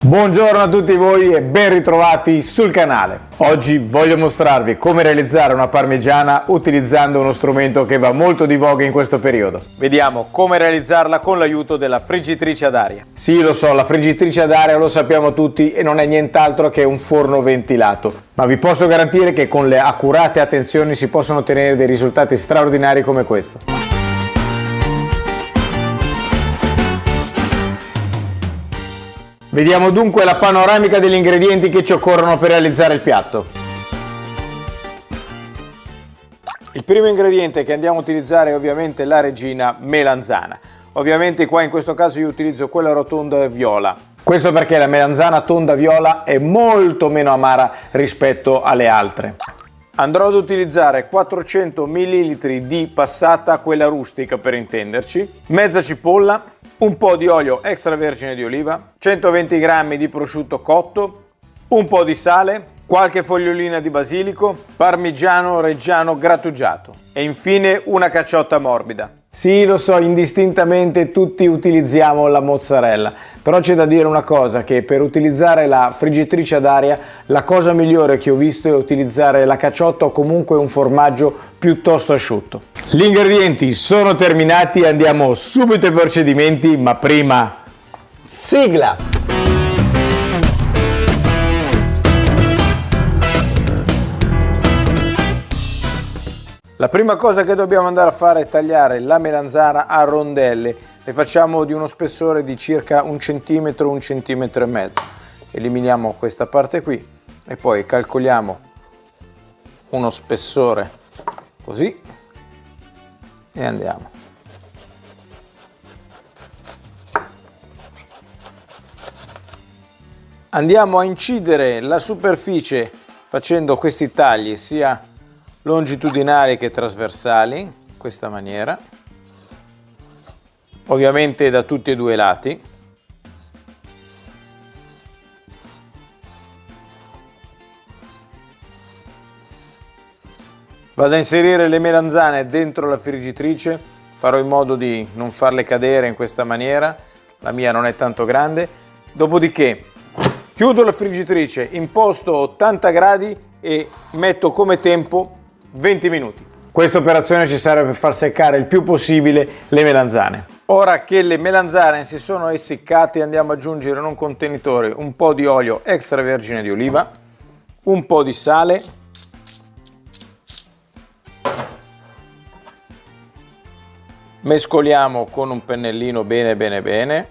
Buongiorno a tutti voi e ben ritrovati sul canale. Oggi voglio mostrarvi come realizzare una parmigiana utilizzando uno strumento che va molto di voga in questo periodo. Vediamo come realizzarla con l'aiuto della friggitrice ad aria. Sì, lo so, la friggitrice ad aria lo sappiamo tutti e non è nient'altro che un forno ventilato, ma vi posso garantire che con le accurate attenzioni si possono ottenere dei risultati straordinari come questo. Vediamo dunque la panoramica degli ingredienti che ci occorrono per realizzare il piatto. Il primo ingrediente che andiamo a utilizzare è ovviamente la regina melanzana. Ovviamente qua in questo caso io utilizzo quella rotonda viola. Questo perché la melanzana tonda viola è molto meno amara rispetto alle altre. Andrò ad utilizzare 400 ml di passata, quella rustica per intenderci, mezza cipolla, un po' di olio extravergine di oliva, 120 g di prosciutto cotto, un po' di sale, qualche fogliolina di basilico, parmigiano reggiano grattugiato e infine una cacciotta morbida. Sì, lo so, indistintamente tutti utilizziamo la mozzarella, però c'è da dire una cosa, che per utilizzare la friggitrice ad aria la cosa migliore che ho visto è utilizzare la cacciotta o comunque un formaggio piuttosto asciutto. Gli ingredienti sono terminati, andiamo subito ai procedimenti, ma prima sigla! La prima cosa che dobbiamo andare a fare è tagliare la melanzana a rondelle. Le facciamo di uno spessore di circa 1 centimetro, 1,5 centimetri. Eliminiamo questa parte qui e poi calcoliamo uno spessore così e andiamo. Andiamo a incidere la superficie facendo questi tagli sia longitudinali che trasversali, in questa maniera, ovviamente da tutti e due i lati. Vado a inserire le melanzane dentro la friggitrice, farò in modo di non farle cadere in questa maniera, la mia non è tanto grande, dopodiché chiudo la friggitrice, imposto 80 gradi e metto come tempo 20 minuti. Questa operazione ci serve per far seccare il più possibile le melanzane. Ora che le melanzane si sono essiccate andiamo ad aggiungere in un contenitore un po' di olio extravergine di oliva, un po' di sale, mescoliamo con un pennellino bene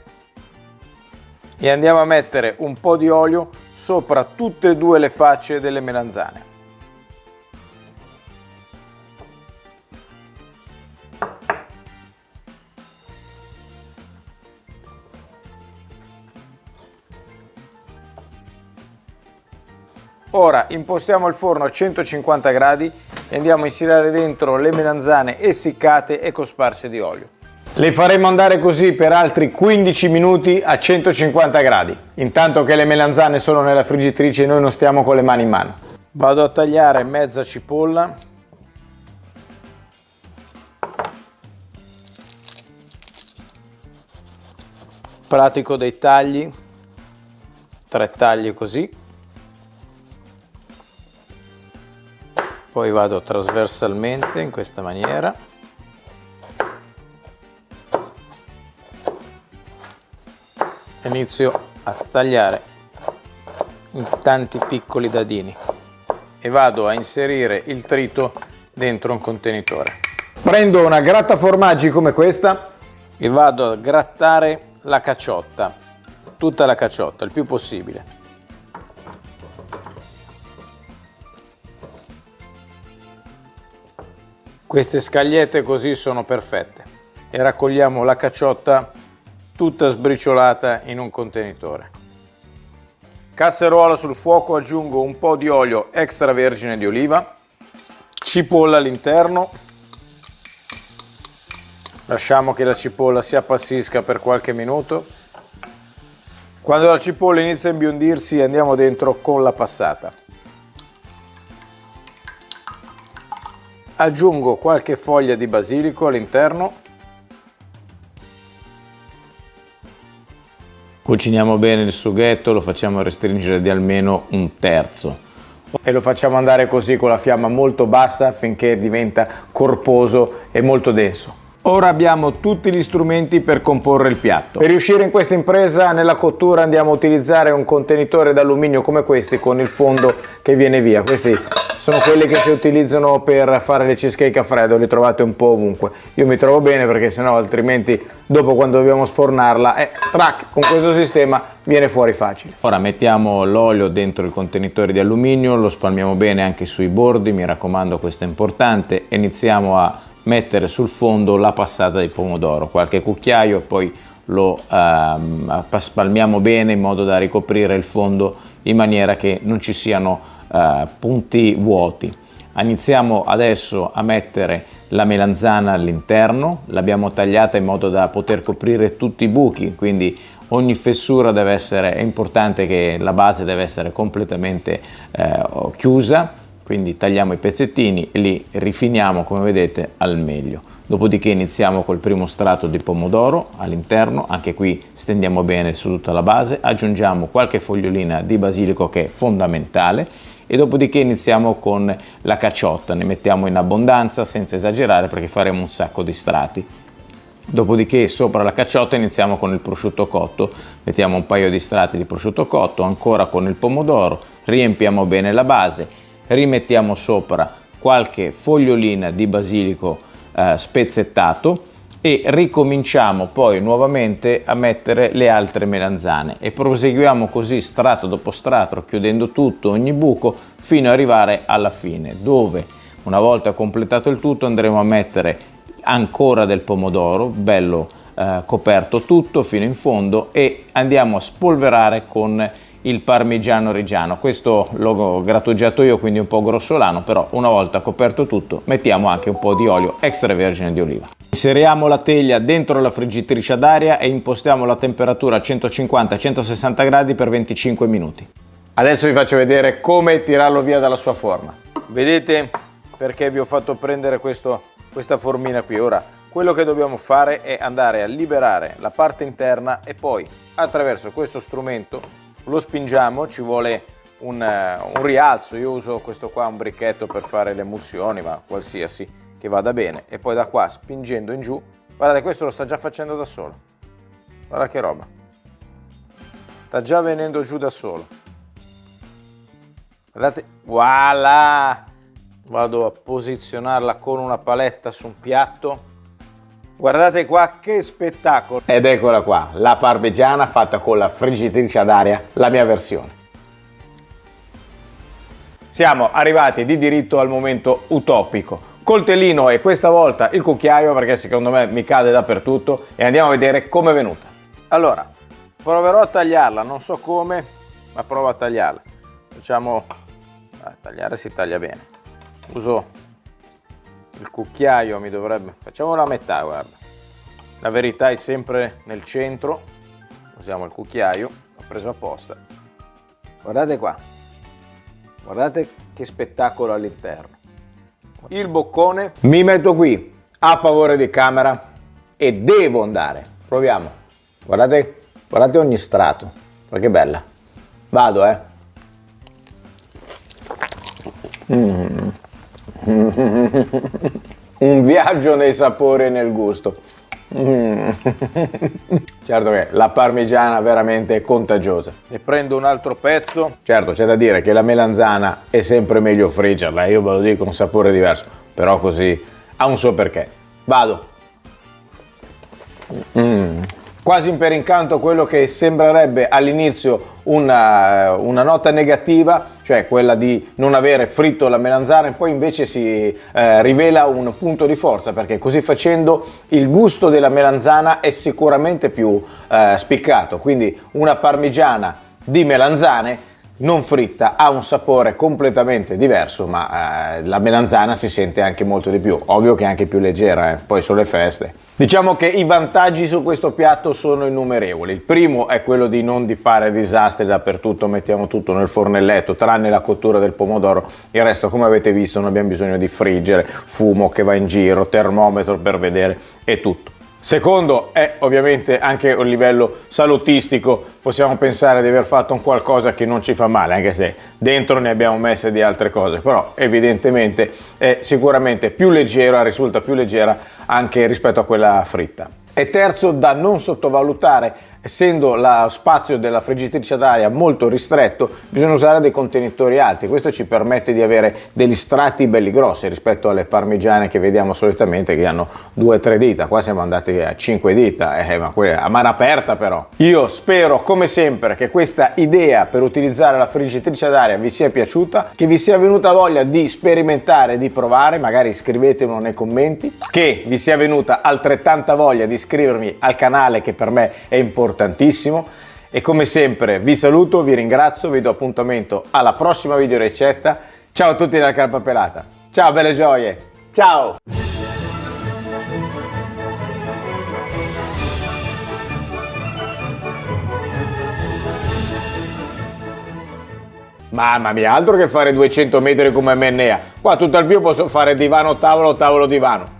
e andiamo a mettere un po' di olio sopra tutte e due le facce delle melanzane. Ora impostiamo il forno a 150 gradi e andiamo a inserire dentro le melanzane essiccate e cosparse di olio. Le faremo andare così per altri 15 minuti a 150 gradi. Intanto che le melanzane sono nella friggitrice noi non stiamo con le mani in mano. Vado a tagliare mezza cipolla. Pratico dei tagli, 3 tagli così. Poi vado trasversalmente in questa maniera. Inizio a tagliare in tanti piccoli dadini e vado a inserire il trito dentro un contenitore. Prendo una grattaformaggi come questa e vado a grattare la cacciotta, tutta la cacciotta, il più possibile. Queste scagliette così sono perfette e raccogliamo la cacciotta tutta sbriciolata in un contenitore. Casseruola sul fuoco, aggiungo un po' di olio extravergine di oliva, cipolla all'interno, lasciamo che la cipolla si appassisca per qualche minuto. Quando la cipolla inizia a imbiondirsi andiamo dentro con la passata. Aggiungo qualche foglia di basilico all'interno, Cuciniamo bene il sughetto, lo facciamo restringere di almeno un terzo e lo facciamo andare così con la fiamma molto bassa finché diventa corposo e molto denso. Ora abbiamo tutti gli strumenti per comporre il piatto. Per riuscire in questa impresa nella cottura andiamo a utilizzare un contenitore d'alluminio come questi con il fondo che viene via. Questi sono quelli che si utilizzano per fare le cheesecake a freddo, li trovate un po' ovunque. Io mi trovo bene perché sennò altrimenti dopo quando dobbiamo sfornarla, con questo sistema viene fuori facile. Ora mettiamo l'olio dentro il contenitore di alluminio, lo spalmiamo bene anche sui bordi, mi raccomando, questo è importante. Iniziamo a mettere sul fondo la passata di pomodoro, qualche cucchiaio, poi lo spalmiamo bene in modo da ricoprire il fondo in maniera che non ci siano punti vuoti. Iniziamo adesso a mettere la melanzana all'interno, l'abbiamo tagliata in modo da poter coprire tutti i buchi, quindi ogni fessura deve essere, è importante che la base deve essere completamente chiusa. Quindi tagliamo i pezzettini e li rifiniamo, come vedete, al meglio. Dopodiché iniziamo col primo strato di pomodoro all'interno, anche qui stendiamo bene su tutta la base, aggiungiamo qualche fogliolina di basilico che è fondamentale e dopodiché iniziamo con la caciotta, ne mettiamo in abbondanza senza esagerare perché faremo un sacco di strati. Dopodiché sopra la caciotta iniziamo con il prosciutto cotto, mettiamo un paio di strati di prosciutto cotto, ancora con il pomodoro, riempiamo bene la base, rimettiamo sopra qualche fogliolina di basilico spezzettato e ricominciamo poi nuovamente a mettere le altre melanzane e proseguiamo così strato dopo strato, chiudendo tutto, ogni buco, fino ad arrivare alla fine, dove una volta completato il tutto andremo a mettere ancora del pomodoro bello coperto tutto fino in fondo e andiamo a spolverare con il parmigiano reggiano. Questo l'ho grattugiato io, quindi un po' grossolano, però una volta coperto tutto mettiamo anche un po' di olio extravergine di oliva. Inseriamo la teglia dentro la friggitrice ad aria e impostiamo la temperatura a 150-160 gradi per 25 minuti. Adesso vi faccio vedere come tirarlo via dalla sua forma. Vedete perché vi ho fatto prendere questa formina qui? Ora quello che dobbiamo fare è andare a liberare la parte interna e poi attraverso questo strumento lo spingiamo, ci vuole un rialzo, io uso questo qua, un bricchetto per fare le emulsioni, ma qualsiasi che vada bene, e poi da qua spingendo in giù, guardate, questo lo sta già facendo da solo, guarda che roba, sta già venendo giù da solo, guardate, voilà, vado a posizionarla con una paletta su un piatto. Guardate qua che spettacolo! Ed eccola qua, la parmigiana fatta con la friggitrice ad aria, la mia versione. Siamo arrivati di diritto al momento utopico. Coltellino e questa volta il cucchiaio perché secondo me mi cade dappertutto e andiamo a vedere com'è venuta. Allora, proverò a tagliarla, non so come, ma provo a tagliarla. Facciamo... a tagliare si taglia bene. Uso... il cucchiaio mi dovrebbe... facciamo la metà, guarda. La verità è sempre nel centro. Usiamo il cucchiaio, l'ho preso apposta. Guardate qua. Guardate che spettacolo all'interno. Il boccone. Mi metto qui a favore di camera e devo andare. Proviamo. Guardate, guardate ogni strato. Guarda che bella. Vado, Un viaggio nei sapori e nel gusto. Certo che la parmigiana veramente è contagiosa. Ne prendo un altro pezzo. Certo, c'è da dire che la melanzana è sempre meglio friggerla, io ve lo dico, un sapore diverso, però così ha un suo perché. Vado. Quasi per incanto quello che sembrerebbe all'inizio una nota negativa, cioè quella di non avere fritto la melanzana, e poi invece si rivela un punto di forza, perché così facendo il gusto della melanzana è sicuramente più spiccato. Quindi una parmigiana di melanzane non fritta ha un sapore completamente diverso, ma la melanzana si sente anche molto di più. Ovvio che è anche più leggera, poi sono le feste. Diciamo che i vantaggi su questo piatto sono innumerevoli. Il primo è quello di non fare disastri dappertutto, mettiamo tutto nel fornelletto, tranne la cottura del pomodoro. Il resto, come avete visto, non abbiamo bisogno di friggere, fumo che va in giro, termometro per vedere, è tutto. Secondo è ovviamente anche a livello salutistico, possiamo pensare di aver fatto un qualcosa che non ci fa male, anche se dentro ne abbiamo messe di altre cose, però evidentemente è sicuramente più leggera, risulta più leggera anche rispetto a quella fritta. E terzo, da non sottovalutare, essendo lo spazio della friggitrice ad aria molto ristretto, bisogna usare dei contenitori alti. Questo ci permette di avere degli strati belli grossi rispetto alle parmigiane che vediamo solitamente che hanno 2-3 dita. Qua siamo andati a 5 dita, ma quella a mano aperta però. Io spero come sempre che questa idea per utilizzare la friggitrice ad aria vi sia piaciuta, che vi sia venuta voglia di sperimentare, di provare, magari scrivetemelo nei commenti, che vi sia venuta altrettanta voglia di iscrivervi al canale, che per me è importantissimo. E come sempre vi saluto, vi ringrazio, vi do appuntamento alla prossima video ricetta. Ciao a tutti dalla Carpa Pelata, ciao belle gioie, ciao! Mamma mia, altro che fare 200 metri come Mennea, qua tutto al più posso fare divano tavolo, tavolo divano.